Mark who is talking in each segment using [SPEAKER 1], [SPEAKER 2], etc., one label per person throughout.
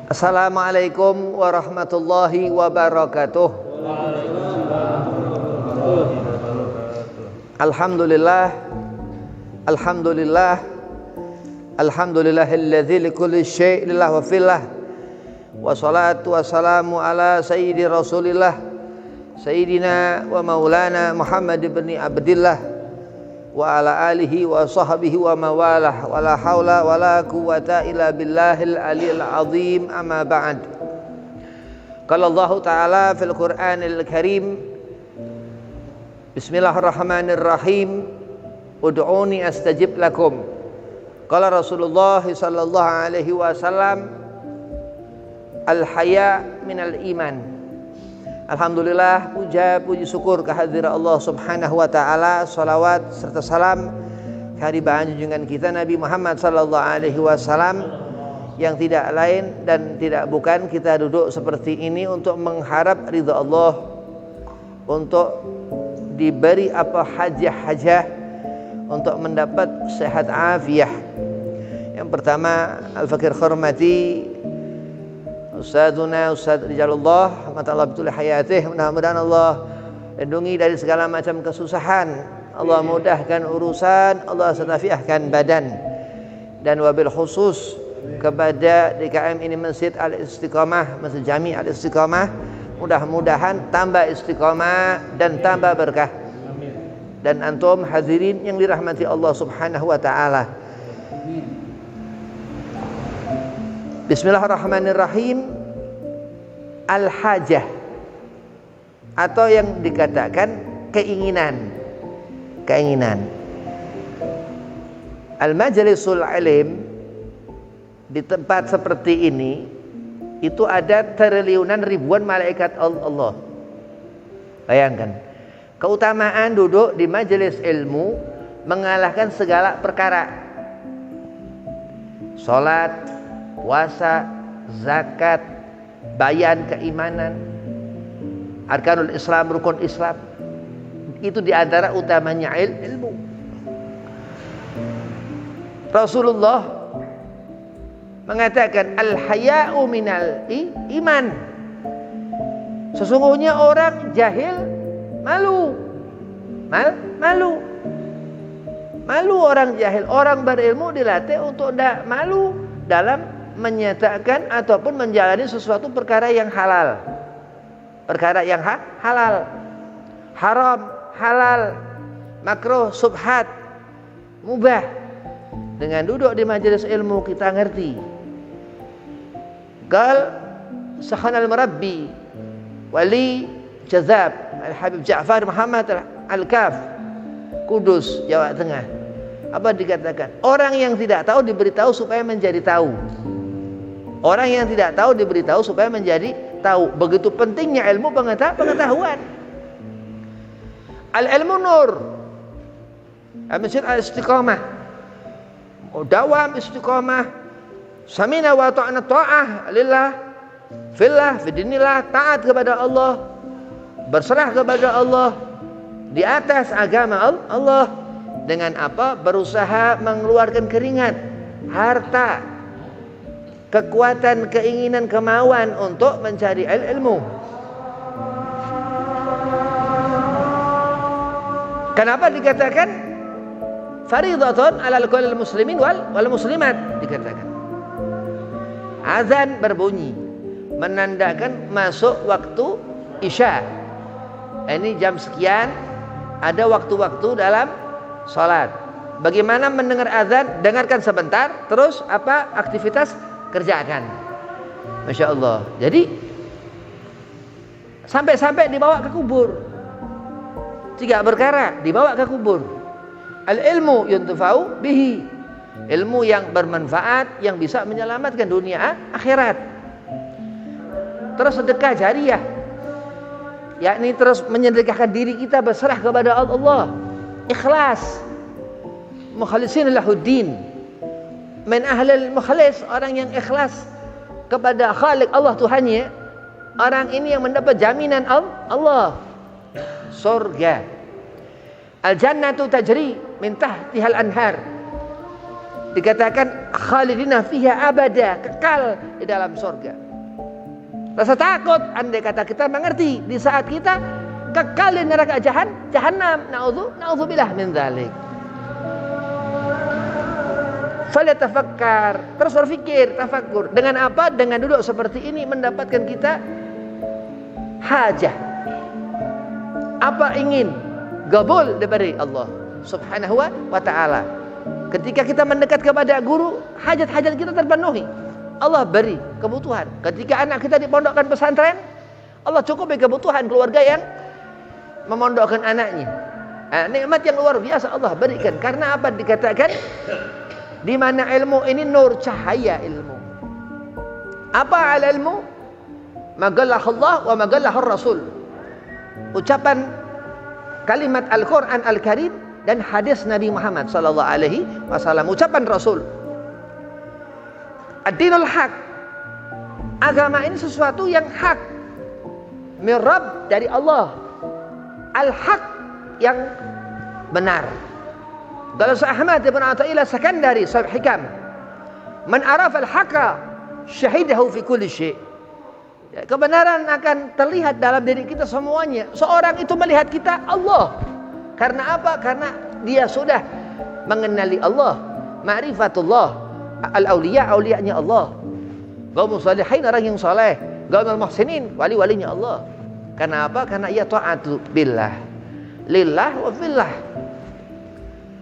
[SPEAKER 1] Assalamualaikum warahmatullahi wabarakatuh. Alhamdulillah, alhamdulillah, alhamdulillahilladzi likulli syai'in lillah wa fillah. Wassalatu wassalamu ala sayyidi rasulillah sayyidina wa maulana Muhammad ibn Abdillah wa ala alihi wa sahbihi wa mawalah wa la hawla wa la quwwata illa billahil aliyil azim, amma ba'd. Qala Allah ta'ala fil Qur'anil Karim, Bismillahirrahmanirrahim, ud'uni astajib lakum. Qala Rasulullah sallallahu alaihi wasallam, al-haya minal iman. Alhamdulillah, puji syukur kehadirat Allah subhanahu wa ta'ala, salawat serta salam kehadirat junjungan kita Nabi Muhammad sallallahu alaihi wasallam, yang tidak lain dan tidak bukan kita duduk seperti ini untuk mengharap ridha Allah, untuk diberi apa hajah-hajah, untuk mendapat sehat afiah. Yang pertama, al-fakir hormati Ustadzuna Ustadz Rijalullah, Allah betul hayatih, mudah-mudahan Allah lindungi dari segala macam kesusahan, Allah mudahkan urusan, Allah setafiahkan badan. Dan wabil khusus kepada DKM ini Masjid Al-Istiqomah, Masjid Jami Al-Istiqomah, mudah-mudahan tambah istiqomah dan tambah berkah. Dan antum hadirin yang dirahmati Allah subhanahu wa ta'ala, Bismillahirrahmanirrahim. Al-hajah, atau yang dikatakan keinginan. Al-majlisul alim, di tempat seperti ini itu ada triliunan ribuan malaikat Allah. Bayangkan, keutamaan duduk di majelis ilmu mengalahkan segala perkara. Salat, puasa, zakat, bayan keimanan, arkanul Islam, rukun Islam, itu diantara utamanya ilmu. Rasulullah mengatakan al-haya'u minal iman. Sesungguhnya orang jahil malu. Malu orang jahil. Orang berilmu dilatih untuk tidak malu dalam menyatakan ataupun menjalani sesuatu perkara yang halal. Perkara yang halal, haram, halal, makruh, subhat, mubah. Dengan duduk di majelis ilmu kita ngerti. Qal sahanal murabbi wali jazab Al-Habib Ja'far Muhammad Al-Kaf, Kudus, Jawa Tengah. Apa dikatakan? Orang yang tidak tahu diberitahu supaya menjadi tahu. Orang yang tidak tahu diberitahu supaya menjadi tahu. Begitu pentingnya ilmu pengetahuan. Al-ilmu nur. Al-masjid al-istiqamah, dawam istiqamah, samina wa ta'ana ta'ah lillah, fillah, fidinillah, taat kepada Allah, berserah kepada Allah, di atas agama Allah. Dengan apa? Berusaha mengeluarkan keringat, harta, kekuatan, keinginan, kemauan untuk mencari ilmu. Kenapa dikatakan faridatun alal kullil muslimin wal muslimat? Dikatakan azan berbunyi menandakan masuk waktu isya. Ini jam sekian, ada waktu-waktu dalam salat. Bagaimana mendengar azan? Dengarkan sebentar, terus apa aktivitas kerjakan. Masya Allah. Jadi sampai dibawa ke kubur. 3 perkara dibawa ke kubur. Al-ilmu yuntafa'u bihi, ilmu yang bermanfaat, yang bisa menyelamatkan dunia akhirat. Terus sedekah jariyah, yakni terus menyedekahkan diri kita berserah kepada Allah, ikhlas, mukhlisin lahuddin. Min ahlil mukhlis, orang yang ikhlas kepada Khalik Allah Tuhannya, orang ini yang mendapat jaminan Allah, surga. Al-jannatu tajri min tahtihal anhar, dikatakan khalidina fiha abada, kekal di dalam surga. Rasa takut andai kata kita mengerti di saat kita kekal di neraka jahannam. Na'udzubillah min dzalik. Falyatafakkar, terus berfikir, tafakkur. Dengan apa? Dengan duduk seperti ini mendapatkan kita hajah. Apa ingin? Gabul diberi Allah Subhanahu wa ta'ala. Ketika kita mendekat kepada guru, hajat-hajat kita terpenuhi. Allah beri kebutuhan. Ketika anak kita dipondokkan pesantren, Allah cukupi kebutuhan keluarga yang memondokkan anaknya. Nikmat yang luar biasa Allah berikan. Karena apa? Dikatakan di mana ilmu ini nur, cahaya ilmu. Apa al ilmu? Magallah Allah wa magallah Rasul. Ucapan kalimat Al-Quran Al-Karim dan hadis Nabi Muhammad sallallahu alaihi wasallam, ucapan Rasul. Ad-dinul haq. Agama ini sesuatu yang hak. Min Rabb, dari Allah. Al-haq, yang benar. Kalau Ahmad ibn Athaillah Sakandari sahib hikam, man arafa al-haqa syahidahu fi kulli syai'. Ya, kebenaran akan terlihat dalam diri kita semuanya. Seorang itu melihat kita Allah. Karena apa? Karena dia sudah mengenali Allah, ma'rifatullah, al-awliya, awliyanya Allah. Qaumul salihin, orang yang saleh. Qaumul muhsinin, wali-walinya Allah. Karena apa? Karena ia ta'atu billah, lillah wa fillah.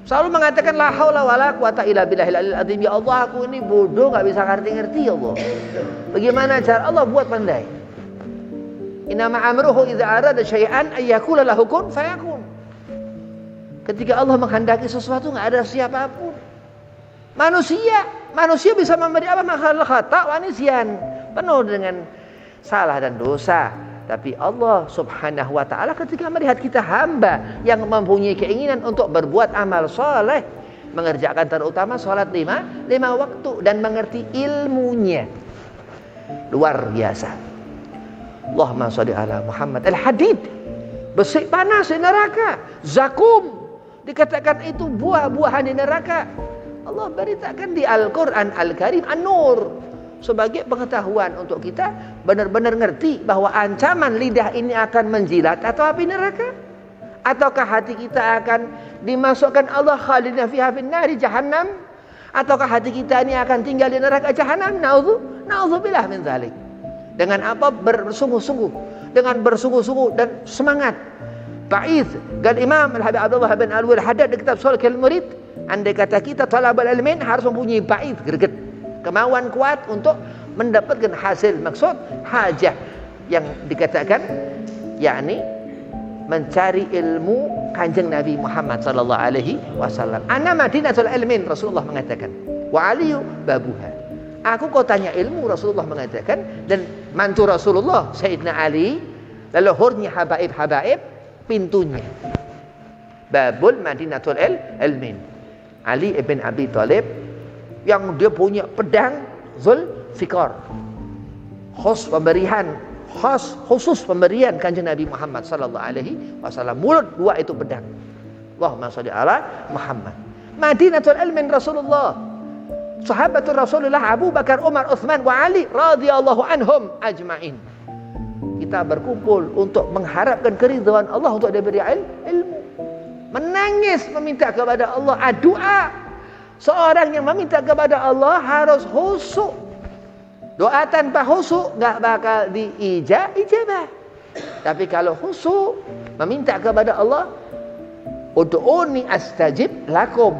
[SPEAKER 1] Selalu mengatakan la haula wala quwata illa billahil aliyil azim. Ya Allah, aku ini bodoh, enggak bisa ngerti-ngerti ya Allah. Bagaimana cara Allah buat pandai? Innama amruhu idza arada syai'an ay yaqula lahu kun fayakun. Ketika Allah menghendaki sesuatu enggak ada siapapun. Manusia bisa memberi apa? Makhluk khata wa nisyan, penuh dengan salah dan dosa. Tapi Allah Subhanahu wa ta'ala ketika melihat kita hamba yang mempunyai keinginan untuk berbuat amal soleh, mengerjakan terutama sholat lima waktu dan mengerti ilmunya, luar biasa. Allahumma sholli ala Muhammad. Al-hadid, besi panas di neraka. Zakum, dikatakan itu buah-buahan di neraka. Allah beritakan di Al-Quran Al-Karim An-Nur sebagai pengetahuan untuk kita benar-benar ngerti bahwa ancaman lidah ini akan menjilat atau api neraka, ataukah hati kita akan dimasukkan Allah khalidina fiha finnari jahannam, ataukah hati kita ini akan tinggal di neraka jahannam. Na'udzubillah min dzalik. Dengan apa? Bersungguh-sungguh, dengan bersungguh-sungguh dan semangat. Ba'ith dan Imam Al-Habib Abdullah bin Alwi Al-Haddad di kitab Sulhul Murid, andai kata kita talabul ilmin harus mempunyai ba'ith, greget, kemauan kuat untuk mendapatkan hasil maksud hajah yang dikatakan, yakni mencari ilmu kanjeng Nabi Muhammad sallallahu alaihi wasallam. Ana madinatul ilmin, Rasulullah mengatakan, wa aliyu babuha. Aku kotanya ilmu, Rasulullah mengatakan, dan mantu Rasulullah Sayyidina Ali, leluhurnya habaib-habaib, pintunya. Babul madinatul ilmin. Ali ibn Abi Thalib yang dia punya pedang Zulfikar, khusus pemberian kanjeng Nabi Muhammad sallallahu alaihi wasallam. Mulut dua itu pedang. Allahumma sholli ala Muhammad. Madinatul ilmin Rasulullah. Sahabatul Rasulullah Abu Bakar, Umar, Utsman wa Ali radhiyallahu anhum ajmain. Kita berkumpul untuk mengharapkan keridhaan Allah, untuk diberi ilmu. Menangis meminta kepada Allah, doa. Seorang yang meminta kepada Allah harus khusyuk. Doa tanpa khusyuk enggak bakal diijabah. Tapi kalau khusyuk meminta kepada Allah, ud'uni astajib lakum.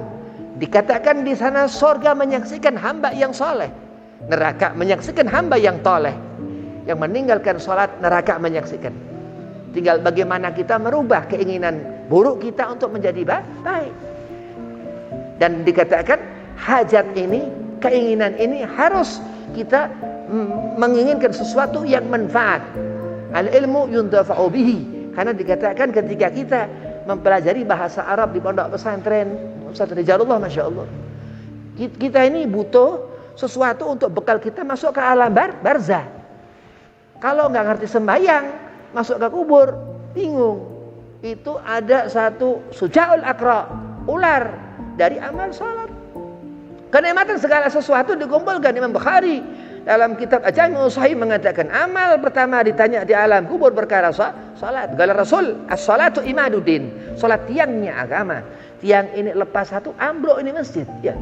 [SPEAKER 1] Dikatakan di sana surga menyaksikan hamba yang soleh, neraka menyaksikan hamba yang toleh. Yang meninggalkan sholat, neraka menyaksikan. Tinggal bagaimana kita merubah keinginan buruk kita untuk menjadi baik. Dan dikatakan hajat ini, keinginan ini harus kita menginginkan sesuatu yang manfaat. Al-ilmu yuntafa'u bihi. Karena dikatakan ketika kita mempelajari bahasa Arab di pondok pesantren, Ustaz Rijalullah, Masya Allah, kita ini butuh sesuatu untuk bekal kita masuk ke alam barzah. Kalau nggak ngerti sembahyang, masuk ke kubur, bingung. Itu ada satu sujaul akra, ular dari amal salat. Kenikmatan segala sesuatu dikumpulkan. Imam Bukhari dalam kitab Jami' Sahih mengatakan amal pertama ditanya di alam kubur perkara salat. Kala Rasul, as-salatu imaduddin. Salat tiangnya agama. Tiang ini lepas satu ambruk ini masjid, ya.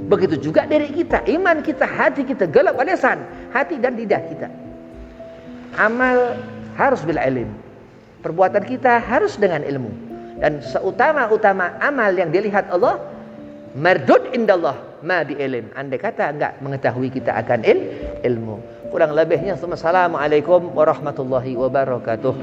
[SPEAKER 1] Begitu juga diri kita, iman kita, hati kita, gelap lisan, hati dan lidah kita. Amal harus bil ilm. Perbuatan kita harus dengan ilmu. Dan seutama-utama amal yang dilihat Allah, mardud indallah ma bi ilm. Andai kata enggak mengetahui kita akan ilmu. Kurang lebihnya, assalamualaikum warahmatullahi wabarakatuh.